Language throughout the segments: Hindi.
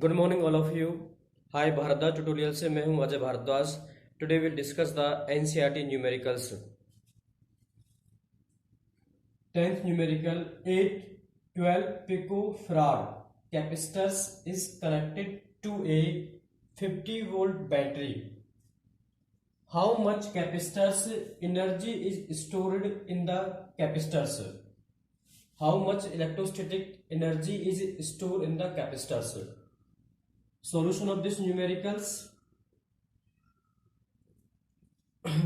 Good morning all of you. Hi Bharadwaj tutorial से मैं हूं Ajay Bharadwaj. Today will discuss the NCERT numericals. 10th numerical 8 12 pico farad capacitors is connected to a 50 volt battery. How much capacitors energy is stored in the capacitors. How much electrostatic energy is stored in the capacitors. Solution of this numericals.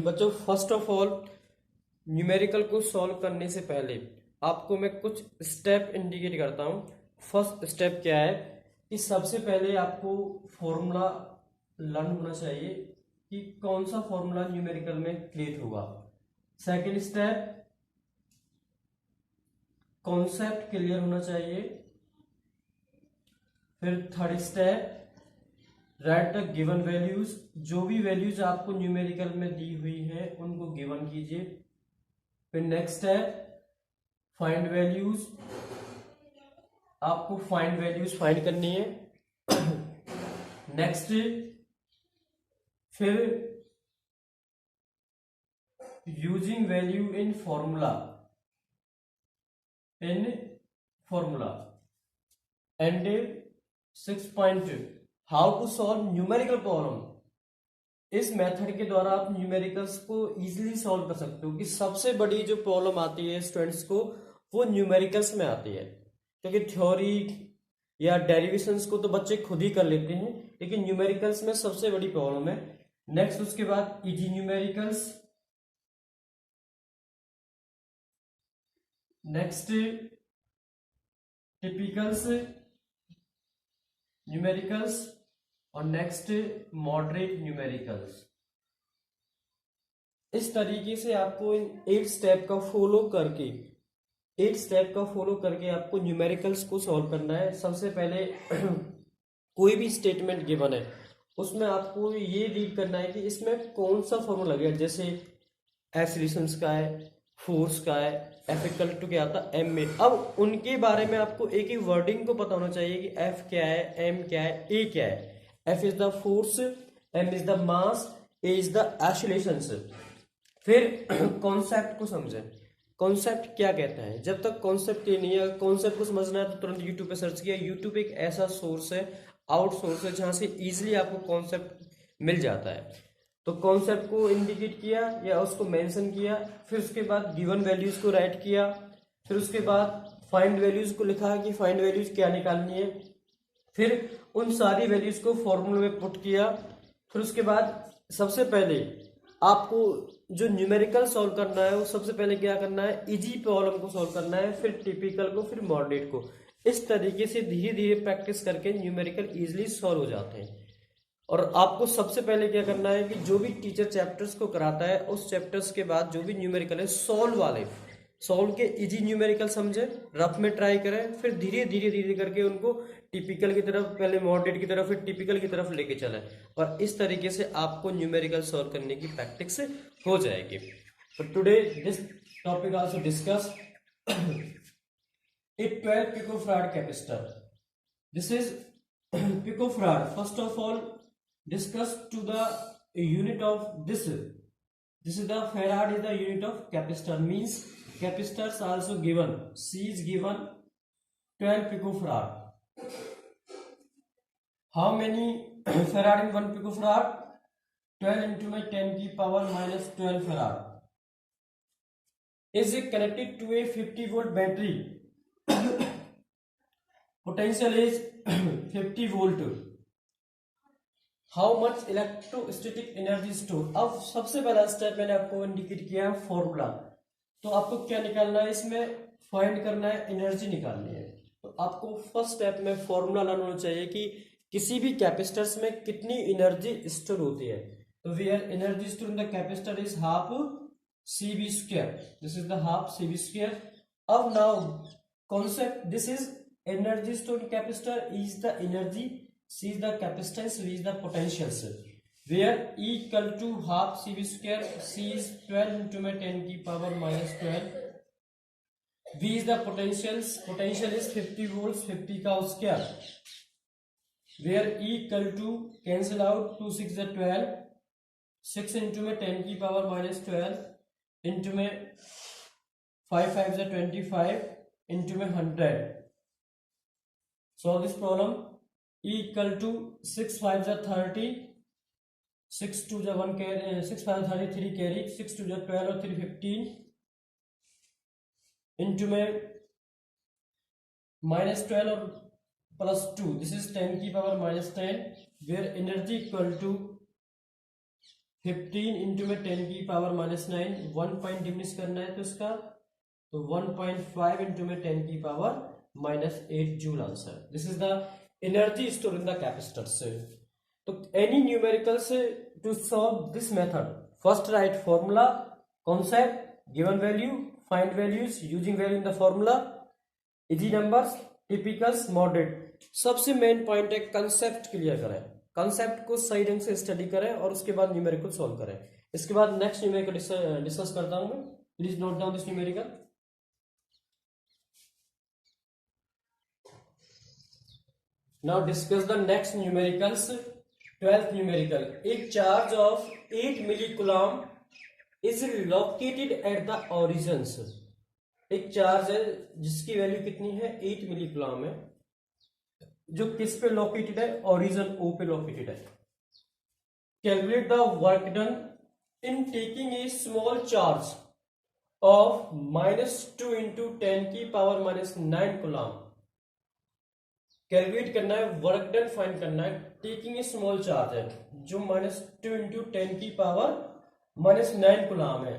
बच्चों फर्स्ट ऑफ ऑल न्यूमेरिकल को सॉल्व करने से पहले आपको मैं कुछ स्टेप इंडिकेट करता हूं। फर्स्ट स्टेप क्या है कि सबसे पहले आपको फॉर्मूला लर्न होना चाहिए कि कौन सा फॉर्मूला न्यूमेरिकल में क्रिएट होगा। सेकंड स्टेप कॉन्सेप्ट क्लियर होना चाहिए। फिर third step right the given values. जो भी वैल्यूज आपको न्यूमेरिकल में दी हुई है उनको गिवन कीजिए। फिर नेक्स्ट स्टेप फाइंड वैल्यूज। आपको फाइंड वैल्यूज फाइंड करनी है। नेक्स्ट फिर using value in formula and 6.2 how to solve numerical problem. इस मेथड के द्वारा आप न्यूमेरिकल्स को इजीली सॉल्व कर सकते हो कि सबसे बड़ी जो प्रॉब्लम आती है स्टूडेंट्स को वो न्यूमेरिकल्स में आती है, क्योंकि थ्योरी या डेरिवेशंस को तो बच्चे खुद ही कर लेते हैं, लेकिन न्यूमेरिकल्स में सबसे बड़ी प्रॉब्लम है। नेक्स्ट उसके बाद इजी न्यूमेरिकल्स। नेक्स्ट टिपिकल्स न्यूमेरिकल्स और नेक्स्ट मॉडरेट न्यूमेरिकल्स। इस तरीके से आपको इन 8 स्टेप का फॉलो करके आपको न्यूमेरिकल्स को सॉल्व करना है। सबसे पहले कोई भी स्टेटमेंट गिवन है उसमें आपको ये रीड करना है कि इसमें कौन सा फॉर्मूला लगेगा। जैसे एक्सीलरेशन का है, फोर्स का है, एफ इक्वल टू क्या आता है एम में। अब उनके बारे में आपको एक ही वर्डिंग को पता होना चाहिए कि एफ क्या है, एम क्या है, ए क्या है। F is the force, M is the mass, A is the acceleration. फिर कॉन्सेप्ट को समझें। कॉन्सेप्ट क्या कहता है, जब तक कॉन्सेप्ट ये नहीं है, कॉन्सेप्ट को समझना है तो तुरंत यूट्यूब पे सर्च किया। यूट्यूब एक ऐसा सोर्स है, आउटसोर्स है, जहां से इजीली आपको कॉन्सेप्ट मिल जाता है। तो कॉन्सेप्ट को इंडिकेट किया या उसको मेंशन किया, फिर उसके बाद गिवन वैल्यूज को राइट किया, फिर उसके बाद फाइंड वैल्यूज को लिखा कि फाइंड वैल्यूज क्या निकालनी है, फिर उन सारी वैल्यूज को फॉर्मूले में पुट किया। फिर उसके बाद सबसे पहले आपको जो न्यूमेरिकल सॉल्व करना है वो सबसे पहले क्या करना है, इजी प्रॉब्लम को सॉल्व करना है, फिर टिपिकल को, फिर मॉडरेट को। इस तरीके से धीरे धीरे प्रैक्टिस करके न्यूमेरिकल इजीली सॉल्व हो जाते हैं। और आपको सबसे पहले क्या करना है कि जो भी टीचर चैप्टर्स को कराता है उस चैप्टर्स के बाद जो भी न्यूमेरिकल है सॉल्व के इजी न्यूमेरिकल समझे, रफ में ट्राई करें, फिर धीरे धीरे धीरे करके उनको टिपिकल की तरफ, पहले मॉडरेट की तरफ, फिर टिपिकल की तरफ लेके चलें। और इस तरीके से आपको न्यूमेरिकल सॉल्व करने की प्रैक्टिस हो जाएगी। तो today this topic also discuss a 12 picofarad capacitor. This is picofarad. First of all discuss to the unit of this is the farad is the unit of capacitor, means capacitors also given. C is given 12 picofarad. How many farad in 1 picofarad? 12 into my 10 की power minus 12 farad is connected to a 50 volt battery. Potential is 50 volt. How much electrostatic energy store. अब सबसे पहला स्टेप मैंने आपको इंडिकेट किया है फॉर्मूला। तो आपको क्या निकालना है, इसमें फाइंड करना है, एनर्जी निकालनी है। तो आपको फर्स्ट स्टेप में फॉर्मूला लर्न होना चाहिए कि किसी भी कैपेसिटर्स में कितनी एनर्जी स्टोर होती है। तो where energy store in the capacitor is half C V square. This is the half C V square. अब now concept, this is energy store in capacitor, is the energy, C is the capacitance, V is the potentials, where E equal to half CV square, C is 12 into my 10 की power minus 12, V is the potentials, potential is 50 volts, 50 का square, where E equal to cancel out, 2 6 is 12, 6 into में 10 की पावर माइनस 12 into में 5 5 is 25 into में 100. Solve this problem. E equal to 6 5 is 30, 6 2 is 1 carry, 6 5 33 carry, 6 2 is 12 और 3 15 into में माइनस 12 और प्लस 2, दिस इज 10 की power minus 10, where energy equal to 15 into में 10 की पावर माइनस 9, 1 पॉइंट डिमिनिश करना है तो इसका, तो 1.5 इंटू में 10 की power minus 8 joule answer. This is the energy store in the capacitors. तो any numericals to solve this method, first write formula, concept, given value, find values using value in the formula, easy numbers, typicals, moderate. सबसे मेन पॉइंट है कंसेप्ट क्लियर करें, कंसेप्ट को सही ढंग से स्टडी करें और उसके बाद न्यूमेरिकल सॉल्व करें. इसके बाद नेक्स्ट न्यूमेरिकल डिस्कस करता हूं मैं. Please note down this numerical. Now discuss the next numericals. 12th numerical. एक charge of 8 milli coulomb is located at the origins. एक चार्ज है जिसकी वैल्यू कितनी है, 8 मिली कूलम है, जो किस पे लोकेटेड है, ओरिजिन ओ पे लोकेटेड है. Calculate the work done in taking a small charge of -2 into 10 की पावर -9 कूलम. कैलकुलेट करना है, वर्क डन फाइंड करना है. टेकिंग ए स्मॉल चार्ज है जो -2 इंटू 10 की पावर -9 कूलम है.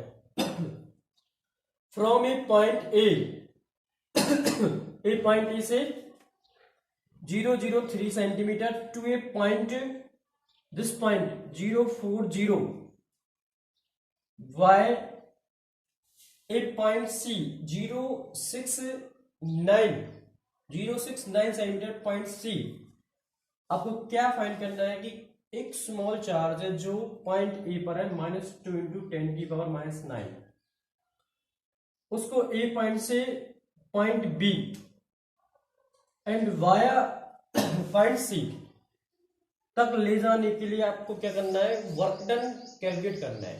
From a point A, a point A से 003 centimetre to a point, this point 040 via a point C 069 centimetre point C. आपको क्या फाइंड करना है कि एक स्मॉल चार्ज है जो पॉइंट ए पर है -2 इंटू 10 की पावर -9, उसको ए पॉइंट से point B and via point C तक ले जाने के लिए आपको क्या करना है, वर्क डन कैलकुलेट करना है.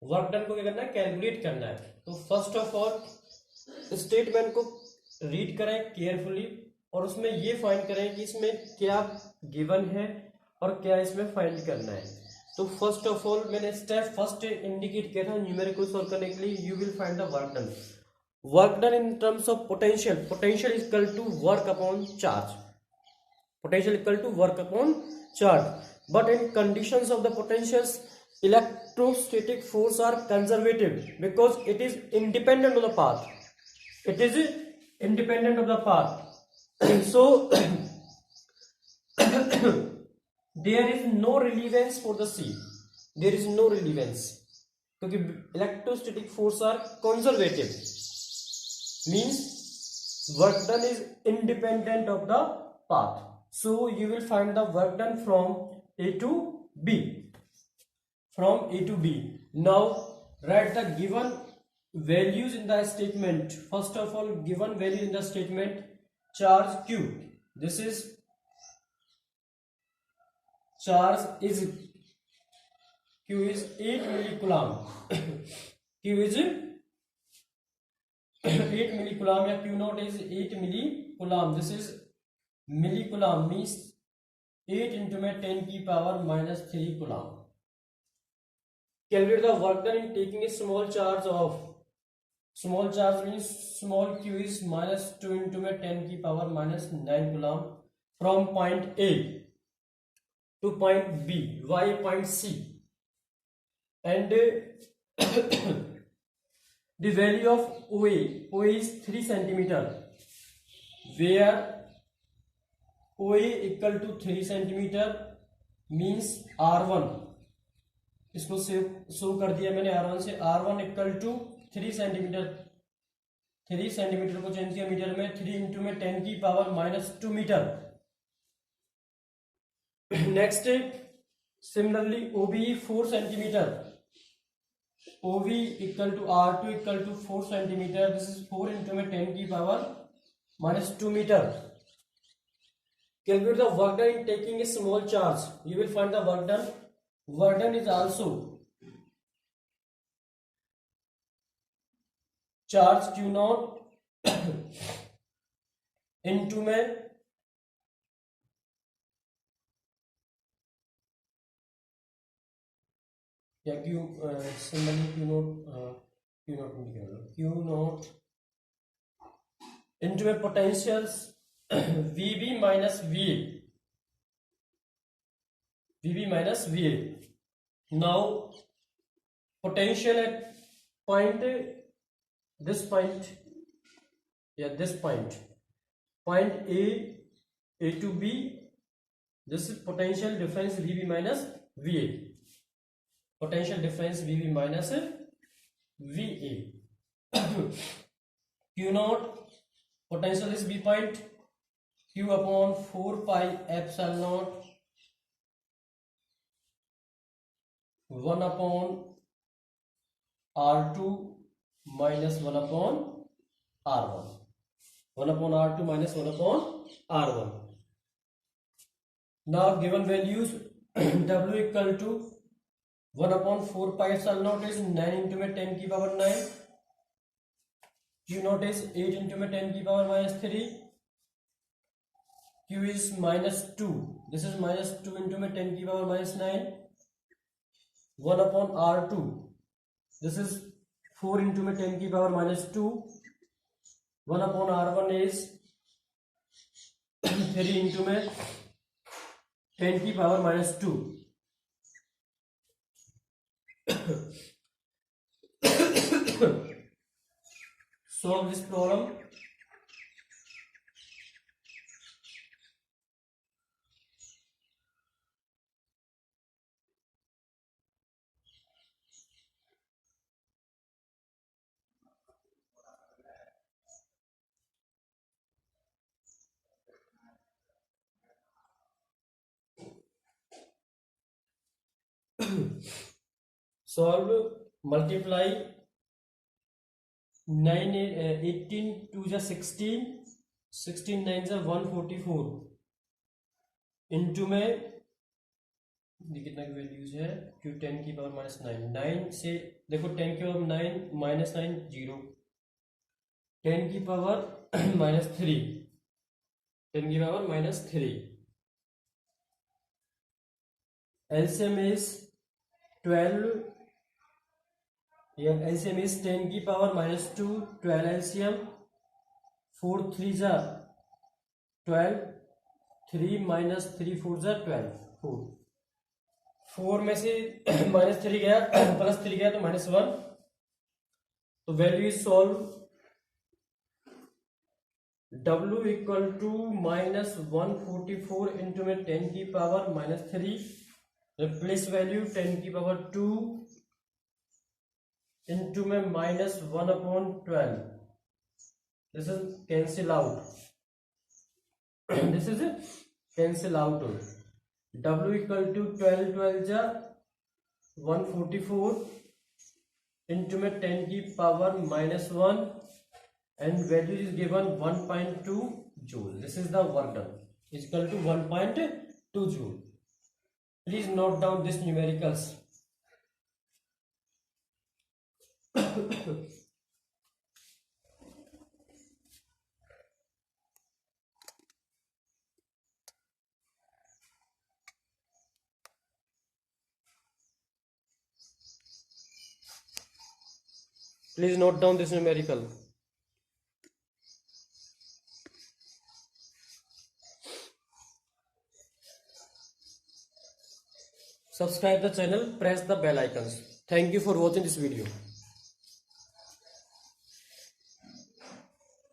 वर्क डन को क्या करना है, कैलकुलेट करना है. तो फर्स्ट ऑफ ऑल स्टेटमेंट को रीड करें केयरफुली और उसमें ये फाइंड करें कि इसमें क्या गिवन है और क्या इसमें फाइंड करना है. तो फर्स्ट ऑफ ऑल मैंने स्टेप फर्स्ट इंडिकेट किया था न्यूमेरिकल सॉल्व करने के लिए. You will find the work done. Work done in terms of potential, potential equal to work upon charge, potential equal to work upon charge. But in conditions of the potentials, electrostatic force are conservative because it is independent of the path. It is independent of the path. So there is no relevance for the C. There is no relevance क्योंकि electrostatic force are conservative, means work done is independent of the path. So you will find the work done from A to B. From A to B. Now write the given values in the statement. First of all, given value in the statement, charge Q. This is charge is Q is 8 millicoulomb. Q is 8 millicoulomb या Q naught is 8 millicoulomb. This is millicoulomb means 8 into में 10 की power -3 coulomb. Calculate the work done in taking a small charge of, small charge means small q is -2 into में 10 की power -9 coulomb from point A to point B, y point C, and the value of OA is 3 centimeter, where OA equal to 3 centimetre means R1, इसको शो कर दिया मैंने R1 से. R1 equal to 3 centimetre, 3 centimetre को चेंज किया मीटर में, 3 इंटू में 10 की power -2 metre. Next similarly OB 4 centimetre, OB equal to R2 equal to 4 centimetre. This is 4 into में 10 की power -2 metre. calculate the work done in taking a small charge. You will find the work done. Work done is also charge Q naught into में या Q symbol Q naught into में potentials VB minus VA. VB minus VA. Now potential at point, this point, this point A to B. This is potential difference VB minus VA. Potential difference VB minus VA. Q naught, potential is B point, Q upon 4 pi epsilon naught 1 upon R2 minus 1 upon R1. 1 upon R2 minus 1 upon R1. Now given values W equal to 1 upon 4 pi epsilon naught is 9 into में 10 की power 9. Q naught is 8 into में 10 की power minus 3. Q is minus 2. This is minus 2 into में 10 की power minus 9. 1 upon R2. This is 4 into में 10 की power minus 2. 1 upon R1 is 3 into में 10 की power minus 2. Solve this problem. Solve, multiply 9 18 2 जा 16, 16 9 जा 144 इंटू में ये कितना की वैल्यूज है Q 10 की पावर माइनस 9. 9 से देखो 10 की पावर 9 माइनस 9 0, 10 की पावर माइनस 3, 10 की power minus 3. LCM is 12. LCM is 10 की पावर माइनस 2, 12 LCM. 4 3 जा 12, 3 माइनस 3 4 जा 12, 4 में से माइनस 3 गया प्लस 3 गया तो माइनस 1. तो value is solve. W equal to minus 144 into में 10 की पावर माइनस 3. रिप्लेस वैल्यू 10 की पावर 2 इंटू में minus 1 upon 12. This is cancel out. This is cancel out. W equal to 12 12 जा 144 इंटू में 10 की power minus 1 and value is given 1.2 joule. This is the work done is equal to 1.2 joule. Please note down these numericals. Please note down this numerical. Subscribe the channel, press the bell icons. Thank you for watching this video.